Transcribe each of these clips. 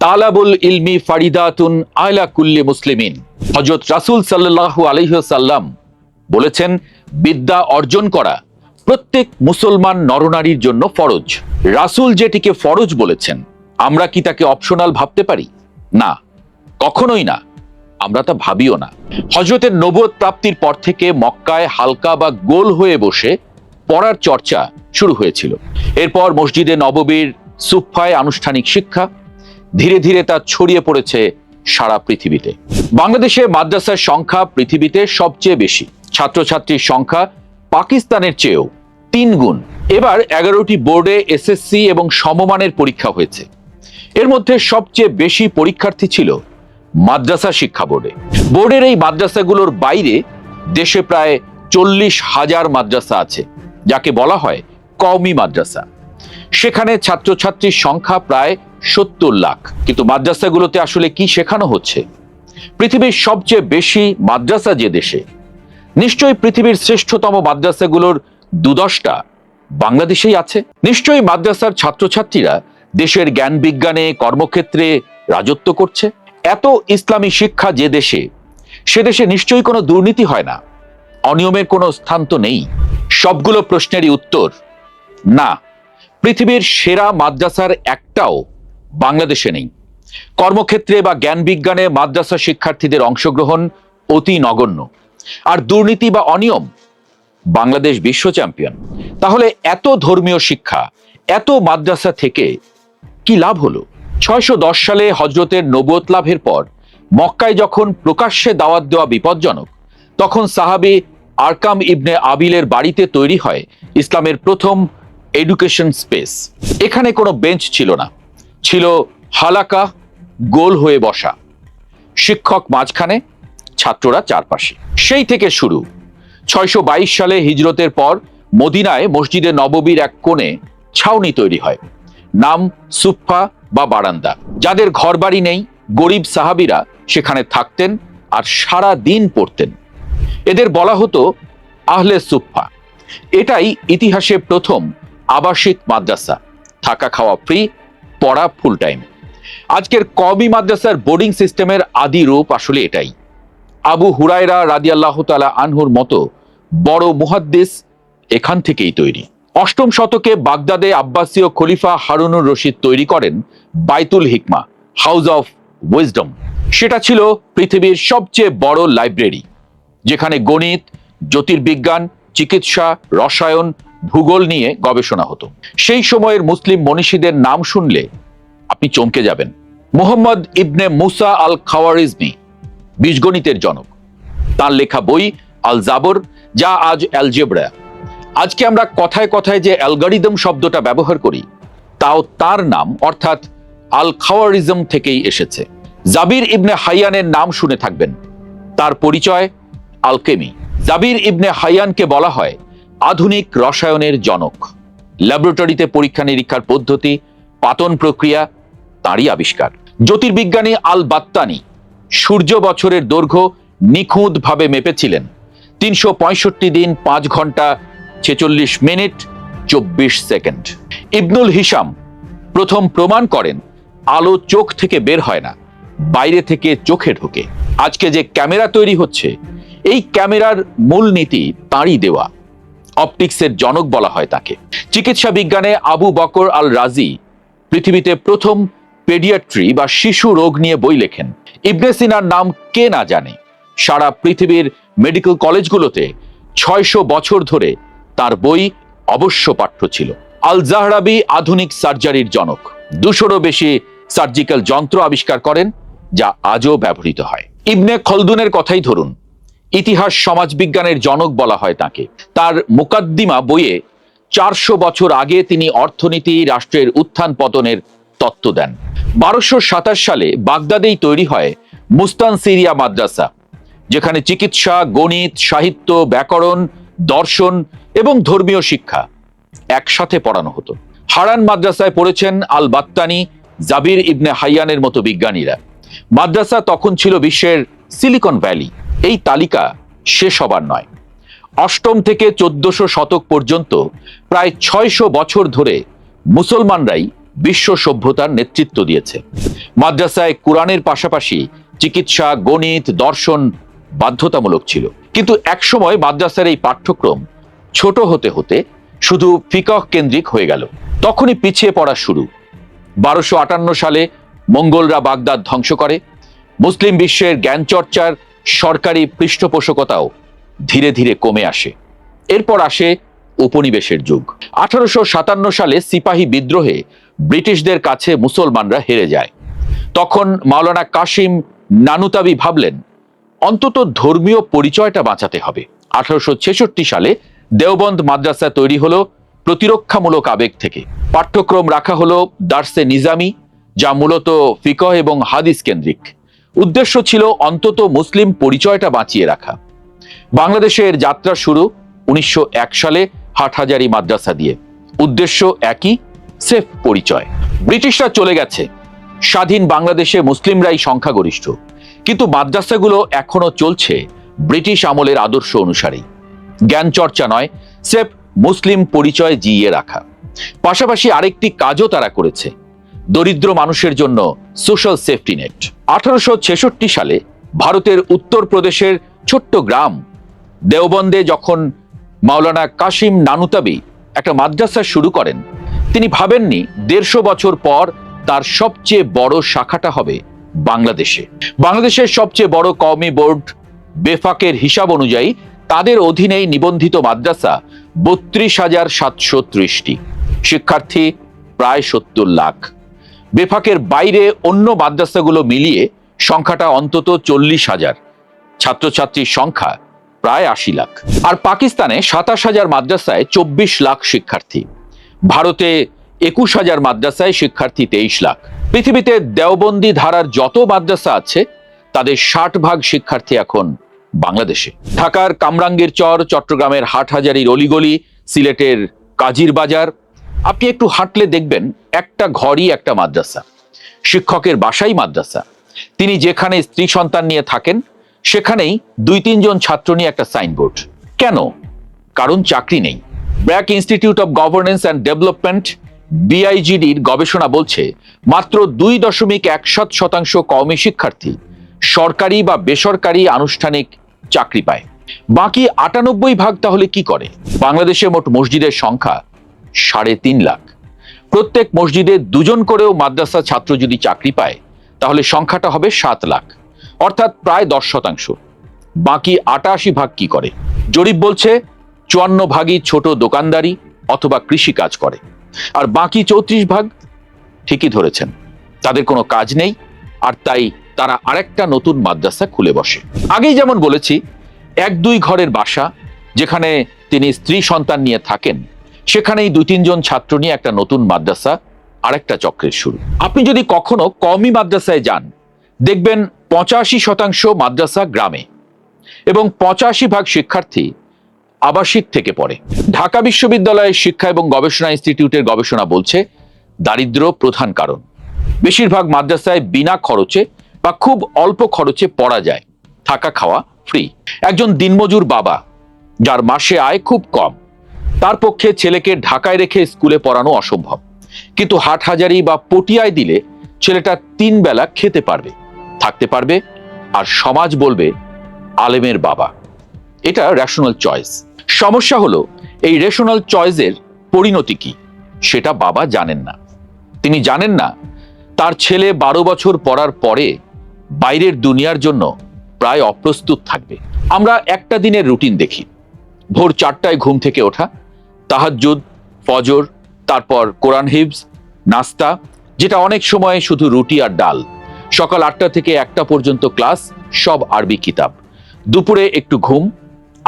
তালাবুল ইলমি ফারিদাতুন আলা কুল্লি মুসলিমিন। হযরত রাসূল সাল্লাল্লাহু আলাইহি ওয়াসাল্লাম বলেছেন, বিদ্যা অর্জন করা প্রত্যেক মুসলমান নরনারীর জন্য ফরজ। রাসূল যেটিকে ফরজ বলেছেন, আমরা কি তাকে অপশনাল ভাবতে পারি? না, কখনোই না, আমরা তা ভাবিও না। হযরতের নবুয়ত প্রাপ্তির পর থেকে মক্কায় হালকা বা গোল হয়ে বসে পড়ার চর্চা শুরু হয়েছিল। এরপর মসজিদে নববীর সুফফায় আনুষ্ঠানিক শিক্ষা, ধীরে ধীরে তা ছড়িয়ে পড়েছে সারা পৃথিবীতে। বাংলাদেশে মাদ্রাসার সংখ্যা পৃথিবীতে সবচেয়ে বেশি। ছাত্রছাত্রীর সংখ্যা পাকিস্তানের চেয়েও 3 গুণ। এবার 11টি বোর্ডে এসএসসি এবং সমমানের পরীক্ষা হয়েছে। এর মধ্যে সবচেয়ে বেশি পরীক্ষার্থী ছিল মাদ্রাসা শিক্ষা বোর্ডে। বোর্ডের এই মাদ্রাসাগুলোর বাইরে দেশে প্রায় 40,000 মাদ্রাসা আছে, যাকে বলা হয় কওমি মাদ্রাসা। সেখানে ছাত্রছাত্রীর সংখ্যা প্রায় 70 লাখ। কিন্তু মাদ্রাসাগুলোতে আসলে কি শেখানো হচ্ছে? পৃথিবীর সবচেয়ে বেশি মাদ্রাসা যে দেশে, নিশ্চয়ই পৃথিবীর শ্রেষ্ঠতম মাদ্রাসাগুলোর 2-10টা বাংলাদেশেই আছে। নিশ্চয়ই মাদ্রাসার ছাত্রছাত্রীরা দেশের জ্ঞান বিজ্ঞানে, কর্মক্ষেত্রে রাজত্ব করছে। এত ইসলামী শিক্ষা যে দেশে, সে দেশে নিশ্চয়ই কোনো দুর্নীতি হয় না, অনিয়মের কোনো স্থান তো নেই। সবগুলো প্রশ্নেরই উত্তর না। পৃথিবীর সেরা মাদ্রাসার একটাও বাংলাদেশে নেই। কর্মক্ষেত্রে বা জ্ঞান বিজ্ঞানে মাদ্রাসা শিক্ষার্থীদের অংশগ্রহণ অতি নগণ্য। আর দুর্নীতি বা অনিয়ম, বাংলাদেশ বিশ্ব চ্যাম্পিয়ন। তাহলে এত ধর্মীয় শিক্ষা, এত মাদ্রাসা থেকে কি লাভ হলো? 610 সালে হযরতের নবুয়ত লাভের পর মক্কায় যখন প্রকাশ্যে দাওয়াত দেওয়া বিপজ্জনক, তখন সাহাবী আরকাম ইবনে আবিলের বাড়িতে তৈরি হয় ইসলামের প্রথম এডুকেশন স্পেস। এখানে কোনো বেঞ্চ ছিল না, ছিল হালাকা, গোল হয়ে বসা, শিক্ষক মাঝখানে, ছাত্ররা চারপাশে। সেই থেকে শুরু। 622 সালে হিজরতের পর মদিনায় মসজিদে নববীর এক কোণে ছাউনি তৈরি হয়, নাম সুফফা বা বারান্দা। যাদের ঘরবাড়ি নেই, গরিব সাহাবীরা সেখানে থাকতেন আর সারা দিন পড়তেন। এদের বলা হতো আহলে সুফফা। এটাই ইতিহাসে প্রথম আবাসিক মাদ্রাসা, থাকা খাওয়া ফ্রি, পড়া ফুল টাইম। আজকের কওমি মাদ্রাসার বোর্ডিং সিস্টেমের আদি রূপ আসলে এটাই। আবু হুরায়রা রাদিয়াল্লাহু তাআলা আনহুর মতো বড় মুহাদ্দিস এখান থেকেই তৈরি। 8ম শতকে বাগদাদে আব্বাসীয় খলিফা হারুনুর রশিদ তৈরি করেন বাইতুল হিকমা, হাউস অফ উইজডম। সেটা ছিল পৃথিবীর সবচেয়ে বড় লাইব্রেরি, যেখানে গণিত, জ্যোতির্বিজ্ঞান, চিকিৎসা, রসায়ন, ভূগোল নিয়ে গবেষণা হতো। সেই সময়ের মুসলিম মনীষীদের নাম শুনলে আপনি চমকে যাবেন। মুহাম্মদ ইবনে মুসা আল খাওয়ারিজমি, বীজগণিতের জনক। তার লেখা বই আল জাবর, যা আজ অ্যালজেব্রা। আজকে আমরা কথায় কথায় যে অ্যালগরিদম শব্দটা ব্যবহার করি, তাও তার নাম অর্থাৎ আল খাওয়ারিজম থেকেই এসেছে। জাবির ইবনে হাইয়ানের নাম শুনে থাকবেন। তার পরিচয় আলকেমি। জাবির ইবনে হাইয়ানকে বলা হয় আধুনিক রসায়নের জনক। ল্যাবরেটরিতে পরীক্ষা নিরীক্ষার পদ্ধতি, পাতন প্রক্রিয়া তারই আবিষ্কার। জ্যোতির্বিজ্ঞানী আল বাত্তানি সূর্য বছরের দৈর্ঘ্য নিখুঁতভাবে মেপেছিলেন 365 দিন 5 ঘন্টা 46 মিনিট 24 সেকেন্ড। ইবনুল হিসাম প্রথম প্রমাণ করেন আলো চোখ থেকে বের হয় না, বাইরে থেকে চোখে ঢোকে। আজকে যে ক্যামেরা তৈরি হচ্ছে, এই ক্যামেরার মূলনীতি তাঁরই দেওয়া। অপটিক্সের জনক বলা হয় তাকে। চিকিৎসা বিজ্ঞানে আবু বকর আল রাজি পৃথিবীতে প্রথম পেডিয়াট্রি বা শিশু রোগ নিয়ে বই লেখেন। ইবনে সিনার নাম কে না জানে? সারা পৃথিবীর মেডিকেল কলেজগুলোতে 600 বছর ধরে তার বই অবশ্য পাঠ্য ছিল। আল জাহরাবি আধুনিক সার্জারির জনক। 200-রও বেশি সার্জিক্যাল যন্ত্র আবিষ্কার করেন, যা আজও ব্যবহৃত হয়। ইবনে খলদুনের কথাই ধরুন, ইতিহাস সমাজবিজ্ঞানের জনক বলা হয় তাকে। তার মুকাদ্দিমা বইয়ে 400 বছর আগে তিনি অর্থনীতি, রাষ্ট্রের উত্থান পতনের তত্ত্ব দেন। 1227 সালে বাগদাদেই তৈরি হয় মুস্তানসিরিয়া মাদ্রাসা, যেখানে চিকিৎসা, গণিত, সাহিত্য, ব্যাকরণ, দর্শন এবং ধর্মীয় শিক্ষা একসাথে পড়ানো হতো। হারান মাদ্রাসায় পড়েছেন আল বাত্তানি, জাবির ইবনে হাইয়ানের মতো বিজ্ঞানীরা। মাদ্রাসা তখন ছিল বিশ্বের সিলিকন ভ্যালি। এই তালিকা শেষ হবার নয়। 8ম থেকে 1400 শতক পর্যন্ত প্রায় 600 বছর ধরে মুসলমানরাই বিশ্ব সভ্যতার নেতৃত্ব দিয়েছে। মাদ্রাসায় কোরআনের পাশাপাশি চিকিৎসা, গণিত, দর্শন বাধ্যতামূলক ছিল। কিন্তু একসময় মাদ্রাসার এই পাঠ্যক্রম ছোট হতে হতে শুধু ফিকহ কেন্দ্রিক হয়ে গেল। তখনই পিছিয়ে পড়া শুরু। 1258 সালে মঙ্গলরা বাগদাদ ধ্বংস করে। মুসলিম বিশ্বের জ্ঞান চর্চার সরকারি পৃষ্ঠপোষকতাও ধীরে ধীরে কমে আসে। এরপর আসে উপনিবেশের যুগ। 1857 সালে সিপাহী বিদ্রোহে ব্রিটিশদের কাছে মুসলমানরা হেরে যায়। তখন মাওলানা কাসিম নানুতাবি ভাবলেন অন্তত ধর্মীয় পরিচয়টা বাঁচাতে হবে। 1866 সালে দেওবন্দ মাদ্রাসা তৈরি হলো প্রতিরক্ষামূলক আবেগ থেকে। পাঠ্যক্রম রাখা হলো দার্সে নিজামি, যা মূলত ফিকহ এবং হাদিস কেন্দ্রিক। উদ্দেশ্য ছিল অন্তত মুসলিম পরিচয়টা বাঁচিয়ে রাখা। বাংলাদেশের যাত্রা শুরু 1901 সালে হাটহাজারী মাদ্রাসা দিয়ে। উদ্দেশ্য একই, সেফ পরিচয়। ব্রিটিশরা চলে গেছে, স্বাধীন বাংলাদেশে মুসলিমরাই সংখ্যাগরিষ্ঠ, কিন্তু মাদ্রাসাগুলো এখনো চলছে ব্রিটিশ আমলের আদর্শ অনুসারেই। জ্ঞান চর্চা নয়, সেফ মুসলিম পরিচয় জিইয়ে রাখা। পাশাপাশি আরেকটি কাজও তারা করেছে, দরিদ্র মানুষের জন্য সোশ্যাল সেফটি নেট। 1866 সালে ভারতের উত্তরপ্রদেশের ছোট্ট গ্রাম দেওবন্দে যখন মাওলানা কাসিম নানুতাবি একটা মাদ্রাসা শুরু করেন, তিনি ভাবেননি 150 বছর পর তার সবচেয়ে বড় শাখাটা হবে বাংলাদেশে। বাংলাদেশের সবচেয়ে বড় কওমি বোর্ড বেফাকের হিসাব অনুযায়ী তাদের অধীনেই নিবন্ধিত মাদ্রাসা 32,730টি, শিক্ষার্থী প্রায় 70 লাখ। বেফাকের বাইরে অন্য মাদ্রাসাগুলো মিলিয়ে সংখ্যাটা অন্তত 40,000, ছাত্রছাত্রীর সংখ্যা প্রায় 80 লাখ। আর পাকিস্তানে 27,000 মাদ্রাসায় 24 লাখ শিক্ষার্থী, ভারতে 21,000 মাদ্রাসায় শিক্ষার্থী 23 লাখ। পৃথিবীতে দেওবন্দি ধারার যত মাদ্রাসা আছে তাদের 60% শিক্ষার্থী এখন বাংলাদেশে। ঢাকার কামরাঙ্গীর চর, চট্টগ্রামের হাটহাজারীর অলিগলি, সিলেটের কাজীর বাজার, আপনি একটু হাঁটলে দেখবেন একটা ঘরই একটা মাদ্রাসা, শিক্ষকের বাসাই মাদ্রাসা। তিনি যেখানে স্ত্রী সন্তান নিয়ে থাকেন সেখানেই 2-3 জন ছাত্র নিয়ে একটা সাইনবোর্ড। কেন? কারণ চাকরি নেই। BRAC institute of governance and development BIGDর গবেষণা বলছে মাত্র 2.17% কওমি শিক্ষার্থী সরকারি বা বেসরকারি আনুষ্ঠানিক চাকরি পায়। বাকি 98% তাহলে কি করে? বাংলাদেশে মোট মসজিদের সংখ্যা 3.5 লাখ। প্রত্যেক মসজিদে 2 জন করেও মাদ্রাসা ছাত্র যদি চাকরি পায় তাহলে সংখ্যাটা হবে 7 লাখ, অর্থাৎ প্রায় 10%। বাকি 88% কি করে? জরিপ বলছে 54% ছোট দোকানদারি অথবা কৃষি কাজ করে, আর বাকি 34%, ঠিকই ধরেছেন, তাদের কোনো কাজ নেই, আর তাই তারা আরেকটা নতুন মাদ্রাসা খুলে বসে। আগেই যেমন বলেছি, 1-2 ঘরের বাসা যেখানে তিনি স্ত্রী সন্তান নিয়ে থাকেন, সেখানেই 2-3 জন ছাত্র নিয়ে একটা নতুন মাদ্রাসা, আরেকটা চক্রের শুরু। আপনি যদি কখনো কওমি মাদ্রাসায় যান, দেখবেন 85% মাদ্রাসা গ্রামে এবং 85% শিক্ষার্থী আবাসিক থেকে পড়ে। ঢাকা বিশ্ববিদ্যালয়ের শিক্ষা এবং গবেষণা ইনস্টিটিউটের গবেষণা বলছে দারিদ্র্য প্রধান কারণ। বেশিরভাগ মাদ্রাসায় বিনা খরচে বা খুব অল্প খরচে পড়া যায়, থাকা খাওয়া ফ্রি। একজন দিনমজুর বাবা যার মাসে আয় খুব কম, তার পক্ষে ছেলেকে ঢাকায় রেখে স্কুলে পড়ানো অসম্ভব, কিন্তু হাটহাজারী বা পটিয়ায় দিলে ছেলেটা 3 বেলা খেতে পারবে, থাকতে পারবে, আর সমাজ বলবে আলেমের বাবা। এটা রেশনাল চয়েস। সমস্যা হলো এই রেশনাল চয়েসের পরিণতি কি সেটা বাবা জানেন না। তিনি জানেন না তার ছেলে 12 বছর পড়ার পরে বাইরের দুনিয়ার জন্য প্রায় অপ্রস্তুত থাকবে। আমরা একটা দিনের রুটিন দেখি। ভোর 4টায় ঘুম থেকে ওঠা, তাহাজ্জুদ, ফজর, তারপর কোরআন হিফজ, নাস্তা, যেটা অনেক সময় শুধু রুটি আর ডাল। সকাল 8টা থেকে 1টা পর্যন্ত ক্লাস, সব আরবি কিতাব। দুপুরে একটু ঘুম,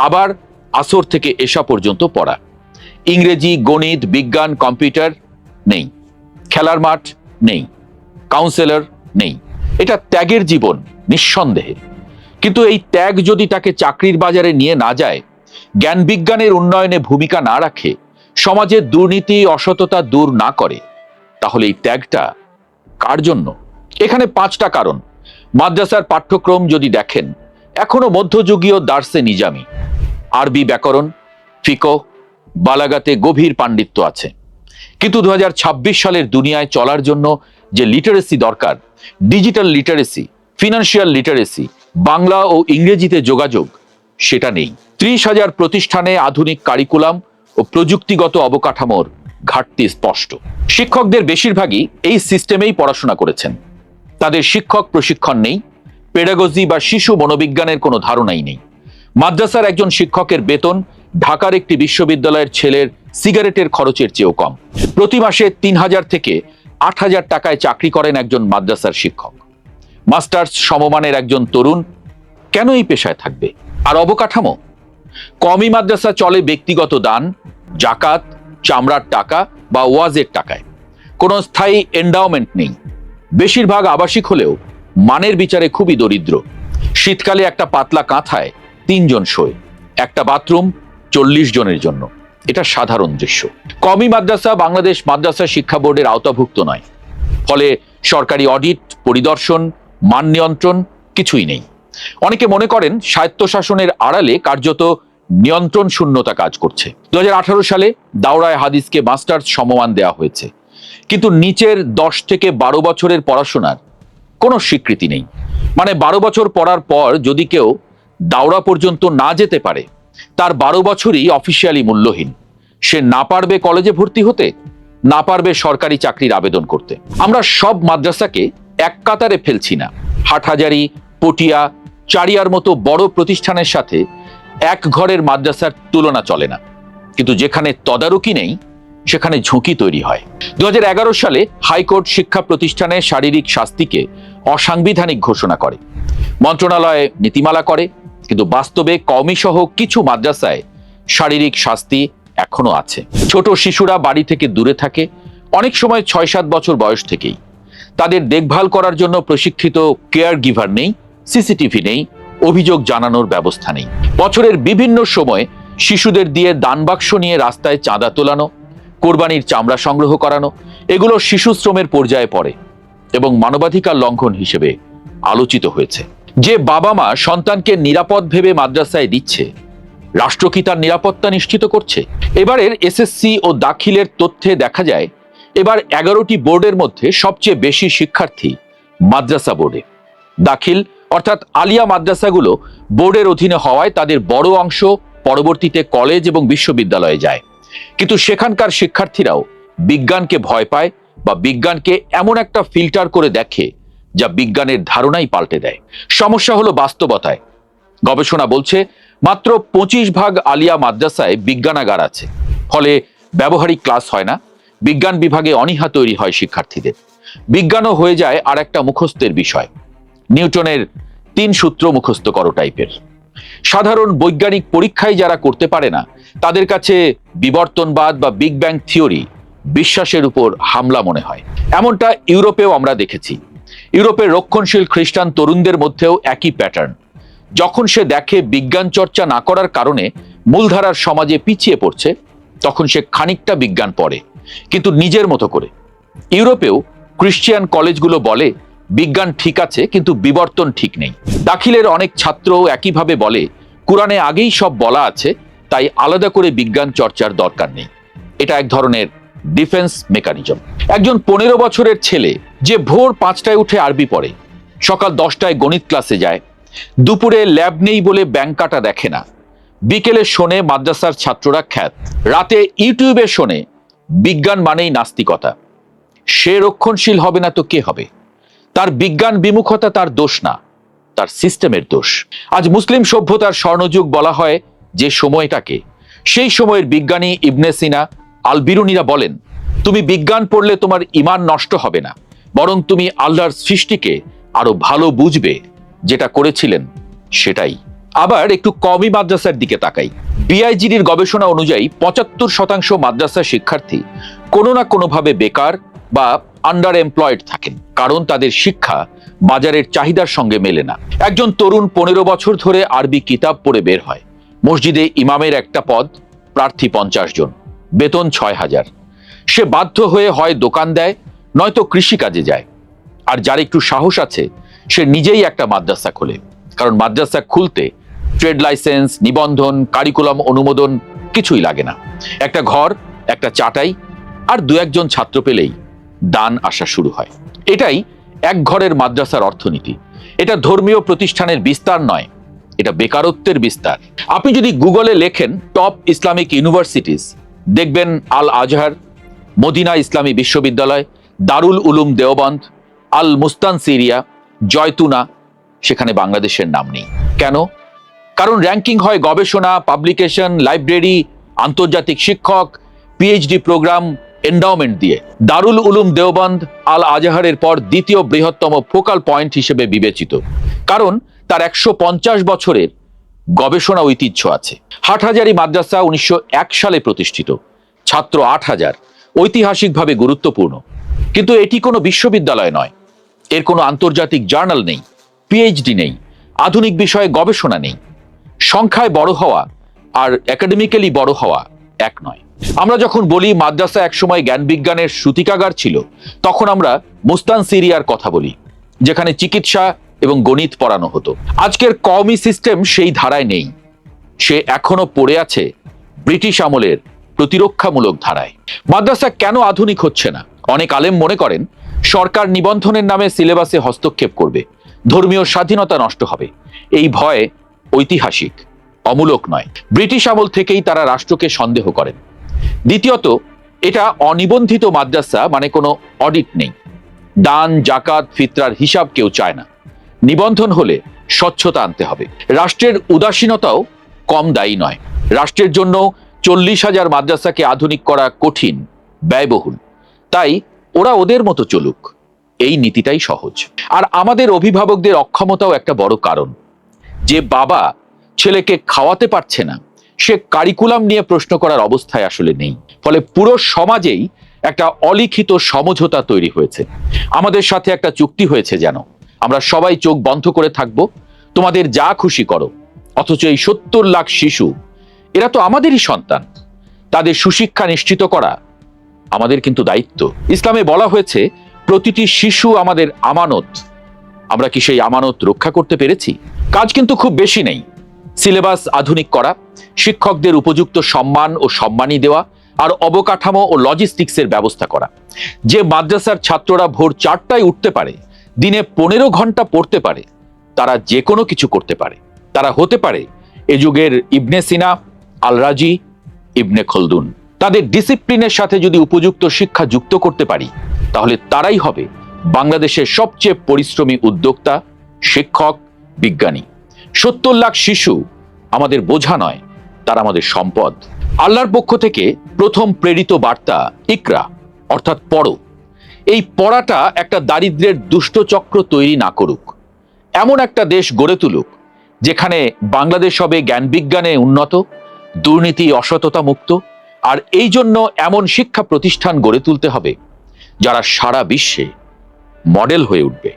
আবার আসর থেকে এশা পর্যন্ত পড়া। ইংরেজি, গণিত, বিজ্ঞান, কম্পিউটার নেই, খেলার মাঠ নেই, কাউন্সেলর নেই। এটা ত্যাগের জীবন নিঃসন্দেহে, কিন্তু এই ত্যাগ যদি তাকে চাকরির বাজারে নিয়ে না যায়, জ্ঞান বিজ্ঞানের উন্নয়নে ভূমিকা না রাখে, সমাজের দুর্নীতি অসততা দূর না করে, তাহলে এই ত্যাগটা কার জন্য? এখানে 5টা কারণ। মাদ্রাসার পাঠ্যক্রম যদি দেখেন, এখনো মধ্যযুগীয় দার্সে নিজামি, আরবি ব্যাকরণ, ফিকহ, বালাগাতে গভীর পাণ্ডিত্য আছে, কিন্তু 2026 সালের দুনিয়ায় চলার জন্য যে লিটারেসি দরকার, digital literacy, financial literacy, Bangla ও ইংরেজিতে যোগাযোগ, সেটা নেই। 30,000 প্রতিষ্ঠানে আধুনিক কারিকুলাম ও প্রযুক্তিগত অবকাঠামোর ঘাটতি স্পষ্ট। শিক্ষকদের বেশিরভাগই এই সিস্টেমেই পড়াশোনা করেছেন। তাদের শিক্ষক প্রশিক্ষণ নেই, পেডাগজি বা শিশু মনোবিজ্ঞানের কোনো ধারণাই নেই। মাদ্রাসার একজন শিক্ষকের বেতন ঢাকার একটি বিশ্ববিদ্যালয়ের ছেলের সিগারেটের খরচের চেয়েও কম। প্রতি মাসে 3,000 থেকে 8,000 টাকায় চাকরি করেন একজন মাদ্রাসার শিক্ষক। মাস্টার্স সমমানের একজন তরুণ কেন এই পেশায় থাকবে? আর অবকাঠামো, কওমি মাদ্রাসা চলে ব্যক্তিগত দান, জাকাত, চামড়ার টাকা বা ওয়াজের টাকায়। কোনো স্থায়ী এন্ডাওমেন্ট নেই। বেশিরভাগ আবাসিক হলেও মানের বিচারে খুবই দরিদ্র। শীতকালে একটা পাতলা কাঁথায় 3 জন শোয়, একটা বাথরুম 40 জনের জন্য। এটা সাধারণ দৃশ্য। কওমি মাদ্রাসা বাংলাদেশ মাদ্রাসা শিক্ষা বোর্ডের আওতাভুক্ত নয়, ফলে সরকারি অডিট, পরিদর্শন, মান নিয়ন্ত্রণ কিছুই নেই। অনেকে মনে করেন স্বায়ত্তশাসনের আড়ালে কার্যত নিয়ন্ত্রণ শূন্যতা কাজ করছে। 2018 সালে দাওরায়ে হাদিসকে মাস্টার্স সমমান দেওয়া হয়েছে, কিন্তু নিচের 10 থেকে 12 বছরের পড়াশোনার কোনো স্বীকৃতি নেই। মানে 12 বছর পড়ার পর যদি কেউ দাওরা পর্যন্ত না যেতে পারে, তার 12 বছরই অফিসিয়ালি মূল্যহীন। সে না পারবে কলেজে ভর্তি হতে, না পারবে সরকারি চাকরির আবেদন করতে। আমরা সব মাদ্রাসাকে এক কাতারে ফেলছি না। হাটহাজারী, পটিয়া, চারিয়ার মতো বড় প্রতিষ্ঠানের সাথে এক ঘরের মাদ্রাসার তুলনা চলে না, কিন্তু যেখানে তদারকি নেই সেখানে ঝুঁকি তৈরি হয়। 2011 সালে হাইকোর্ট শিক্ষা প্রতিষ্ঠানে শারীরিক শাস্তিকে অসাংবিধানিক ঘোষণা করে। মন্ত্রণালয় নীতিমালা করে, কিন্তু বাস্তবে কওমি সহ কিছু মাদ্রাসায় শারীরিক শাস্তি এখনো আছে। ছোট শিশুরা বাড়ি থেকে দূরে থাকে, অনেক সময় 6-7 বছর বয়স থেকেই। তাদের দেখভাল করার জন্য প্রশিক্ষিত কেয়ার গিভার নেই, সিসিটিভি নেই, অভিযোগ জানানোর ব্যবস্থা নেই। বছরের বিভিন্ন সময় শিশুদের দিয়ে দানবাক্স নিয়ে রাস্তায় চাঁদা তোলানো, কোরবানির চামড়া সংগ্রহ করানো, এগুলো শিশু শ্রমের পর্যায়ে পড়ে এবং মানবাধিকার লঙ্ঘন হিসেবে আলোচিত হয়েছে। যে বাবা মা সন্তানকে নিরাপদ ভেবে মাদ্রাসায় দিচ্ছে, রাষ্ট্র কি তার নিরাপত্তা নিশ্চিত করছে? এবারের এসএসসি ও দাখিলের তথ্যে দেখা যায়, এবার 11টি বোর্ডের মধ্যে সবচেয়ে বেশি শিক্ষার্থী মাদ্রাসা বোর্ডে। দাখিল অর্থাৎ আলিয়া মাদ্রাসাগুলো বোর্ডের অধীনে হওয়ায় তাদের বড় অংশ পরবর্তীতে কলেজ এবং বিশ্ববিদ্যালয়ে যায়। কিন্তু সেখানকার শিক্ষার্থীরাও বিজ্ঞানকে ভয় পায় বা বিজ্ঞানকে এমন একটা ফিল্টার করে দেখে যা বিজ্ঞানের ধারণাই পাল্টে দেয়। সমস্যা হলো বাস্তবতায়। গবেষণা বলছে মাত্র 25% আলিয়া মাদ্রাসায় বিজ্ঞানাগার আছে, ফলে ব্যবহারিক ক্লাস হয় না। বিজ্ঞান বিভাগে অনীহা তৈরি হয় শিক্ষার্থীদের। বিজ্ঞানও হয়ে যায় আর একটা মুখস্থের বিষয়, নিউটনের 3 সূত্র মুখস্থ করো টাইপের। সাধারণ বৈজ্ঞানিক পরীক্ষায় যারা করতে পারে না, তাদের কাছে বিবর্তনবাদ বা বিগ ব্যাং থিওরি বিশ্বাসের উপর হামলা মনে হয়। এমনটা ইউরোপেও আমরা দেখেছি। ইউরোপের রক্ষণশীল খ্রিস্টান তরুণদের মধ্যেও একই প্যাটার্ন। যখন সে দেখে বিজ্ঞান চর্চা না করার কারণে মূলধারার সমাজে পিছিয়ে পড়ছে, তখন সে খানিকটা বিজ্ঞান পড়ে, কিন্তু নিজের মতো করে। ইউরোপেও ক্রিশ্চিয়ান কলেজগুলো বলে বিজ্ঞান ঠিক আছে, কিন্তু বিবর্তন ঠিক নেই। দাখিলের অনেক ছাত্র একইভাবে বলে কুরআনে আগেই সব বলা আছে, তাই আলাদা করে বিজ্ঞান চর্চার দরকার নেই। এটা এক ধরনের ডিফেন্স মেকানিজম। একজন 15 বছরের ছেলে যে ভোর 5টায় উঠে আরবি পড়ে, সকাল 10টায় গণিত ক্লাসে যায়, দুপুরে ল্যাব নেই বলে ব্যাংক কাটা দেখে না, বিকেলে শোনে মাদ্রাসার ছাত্ররা খ্যাত, রাতে ইউটিউবে শোনে বিজ্ঞান মানেই নাস্তিকতা, সে রক্ষণশীল হবে না তো কে হবে? তার বিজ্ঞান বিমুখতা তার দোষ না, তার সিস্টেমের দোষ। আজ মুসলিম সভ্যতার স্বর্ণযুগ বলা হয় যে সময়টাকে, সেই সময়ের বিজ্ঞানী ইবনে সিনা, আল বিরুনিরা বলেন, তুমি বিজ্ঞান পড়লে তোমার ঈমান নষ্ট হবে না, বরং তুমি আল্লাহর সৃষ্টিকে আরো ভালো বুঝবে, যেটা করেছিলেন সেটাই। আবার একটু কওমি মাদ্রাসার দিকে তাকাই। বিআইজিডির গবেষণা অনুযায়ী 75% মাদ্রাসা শিক্ষার্থী কোনো না কোনোভাবে বেকার বা আন্ডার এমপ্লয়েড থাকেন, কারণ তাদের শিক্ষা বাজারের চাহিদার সঙ্গে মেলে না। একজন তরুণ 15 বছর ধরে আরবি কিতাব পড়ে বের হয়, মসজিদে ইমামের একটা পদ, প্রার্থী 50 জন, বেতন 6,000। সে বাধ্য হয়ে হয় দোকান দেয়, নয়তো কৃষিকাজে যায়। আর যার একটু সাহস আছে সে নিজেই একটা মাদ্রাসা খোলে, কারণ মাদ্রাসা খুলতে ট্রেড লাইসেন্স, নিবন্ধন, কারিকুলাম অনুমোদন কিছুই লাগে না। একটা ঘর, একটা চাটাই আর দু একজন ছাত্র পেলেই দান আসা শুরু হয়। এটাই এক ঘরের মাদ্রাসার অর্থনীতি। এটা ধর্মীয় প্রতিষ্ঠানের বিস্তার নয়, এটা বেকারত্বের বিস্তার। আপনি যদি গুগলে লেখেন টপ ইসলামিক ইউনিভার্সিটিজ, দেখবেন আল আজহার, মদিনা ইসলামী বিশ্ববিদ্যালয়, দারুল উলুম দেওবন্দ, আল মুস্তানসিরিয়া, জয়তুনা, সেখানে বাংলাদেশের নাম নেই। কেন? কারণ র্যাঙ্কিং হয় গবেষণা, পাবলিকেশন, লাইব্রেরি, আন্তর্জাতিক শিক্ষক, পিএইচডি প্রোগ্রাম, এন্ডাওমেন্ট দিয়ে। দারুল উলুম দেওবন্দ আল আজহারের পর দ্বিতীয় বৃহত্তম ফোকাল পয়েন্ট হিসেবে বিবেচিত, কারণ তার 150 বছরের গবেষণা ঐতিহ্য আছে। হাটহাজারী মাদ্রাসা 1901 সালে প্রতিষ্ঠিত, ছাত্র 8000, ঐতিহাসিকভাবে গুরুত্বপূর্ণ। কিন্তু এটি কোনো বিশ্ববিদ্যালয় নয়, এর কোনো আন্তর্জাতিক জার্নাল নেই, পিএইচডি নেই, আধুনিক বিষয়ে গবেষণা নেই। সংখ্যায় বড় হওয়া আর একাডেমিক্যালি বড় হওয়া এক নয়। আমরা যখন বলি মাদ্রাসা একসময় জ্ঞান বিজ্ঞানের সূতিকাগার ছিল, তখন আমরা মুস্তানসিরিয়ার কথা বলি, যেখানে চিকিৎসা এবং গণিত পড়ানো হতো। আজকের কওমি সিস্টেম সেই ধারায় নেই, সে এখনো পড়ে আছে ব্রিটিশ আমলের প্রতিরক্ষামূলক ধারায়। মাদ্রাসা কেন আধুনিক হচ্ছে না? অনেক আলেম মনে করেন সরকার নিবন্ধনের নামে সিলেবাসে হস্তক্ষেপ করবে, ধর্মীয় স্বাধীনতা নষ্ট হবে। এই ভয় ঐতিহাসিক, অমূলক নয়। ব্রিটিশ আমল থেকেই তারা রাষ্ট্রকে সন্দেহ করেন। দ্বিতীয়ত, এটা অনিবন্ধিত মাদ্রাসা, মানে কোনো অডিট নেই। দান, জাকাত, ফিতরার হিসাব কেউ চায় না। নিবন্ধন হলে স্বচ্ছতা আনতে হবে। রাষ্ট্রের উদাসীনতাও কম দায়ী নয়। রাষ্ট্রের জন্য 40,000 মাদ্রাসাকে আধুনিক করা কঠিন, ব্যয়বহুল। তাই ওরা ওদের মতো চলুক, এই নীতিটাই সহজ। আর আমাদের অভিভাবকদের অক্ষমতাও একটা বড় কারণ। যে বাবা ছেলেকে খাওয়াতে পারছে না, সে কারিকুলাম নিয়ে প্রশ্ন করার অবস্থায় আসলে নেই। ফলে পুরো সমাজেই একটা অলিখিত সমঝোতা তৈরি হয়েছে। আমাদের সাথে একটা চুক্তি হয়েছে যেন আমরা সবাই চোখ বন্ধ করে থাকব, তোমাদের যা খুশি করো। অথচ এই 70 লাখ শিশু, এরা তো আমাদেরই সন্তান, তাদের সুশিক্ষা নিশ্চিত করা আমাদের কিন্তু দায়িত্ব। ইসলামে বলা হয়েছে প্রতিটি শিশু আমাদের আমানত। আমরা কি সেই আমানত রক্ষা করতে পেরেছি? কাজ কিন্তু খুব বেশি নেই। সিলেবাস আধুনিক করা, শিক্ষকদের উপযুক্ত সম্মান ও সম্মানী দেওয়া, আর অবকাঠামো ও লজিস্টিক্সের ব্যবস্থা করা। যে মাদ্রাসার ছাত্ররা ভোর 4টায় উঠতে পারে, দিনে 15 ঘন্টা পড়তে পারে, তারা যে কোনো কিছু করতে পারে। তারা হতে পারে এ যুগের ইবনে সিনা, আল রাজি, ইবনে খলদুন। তাদের ডিসিপ্লিনের সাথে যদি উপযুক্ত শিক্ষা যুক্ত করতে পারি, তাহলে তারাই হবে বাংলাদেশের সবচেয়ে পরিশ্রমী উদ্যোক্তা, শিক্ষক, বিজ্ঞানী। 70 লাখ শিশু আমাদের বোঝা নয়, তারা আমাদের সম্পদ। আল্লাহর পক্ষ থেকে প্রথম প্রেরিত বার্তা ইকরা, অর্থাৎ পড়ো। এই পড়াটা একটা দারিদ্র্যের দুষ্টচক্র তৈরি না করুক, এমন একটা দেশ গড়ে তুলুক যেখানে বাংলাদেশ হবে জ্ঞান বিজ্ঞানে উন্নত, দুর্নীতি অসততা মুক্ত। আর এই জন্য এমন শিক্ষা প্রতিষ্ঠান গড়ে তুলতে হবে যারা সারা বিশ্বে মডেল হয়ে উঠবে।